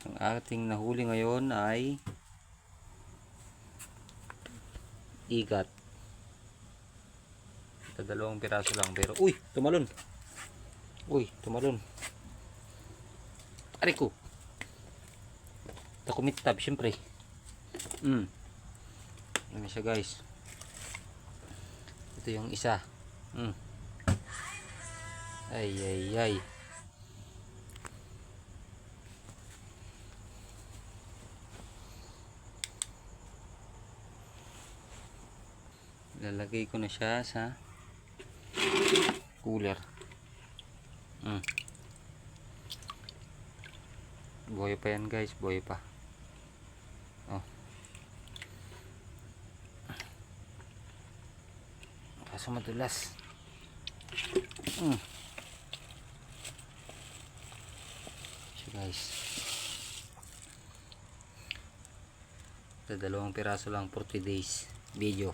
Ang ating nahuli ngayon ay igat. Ito, 2 piraso lang, pero uy, tumalon. Uy, tumalon. Aray ko. Ito kumitab, syempre. Ano siya, guys? Ito yung isa. Ay, ay, ay. Lalagay ko na siya sa cooler. Buhay pa yan, guys, buhay pa. Kaso madulas. So, guys, ito 2 piraso lang, 40 days video.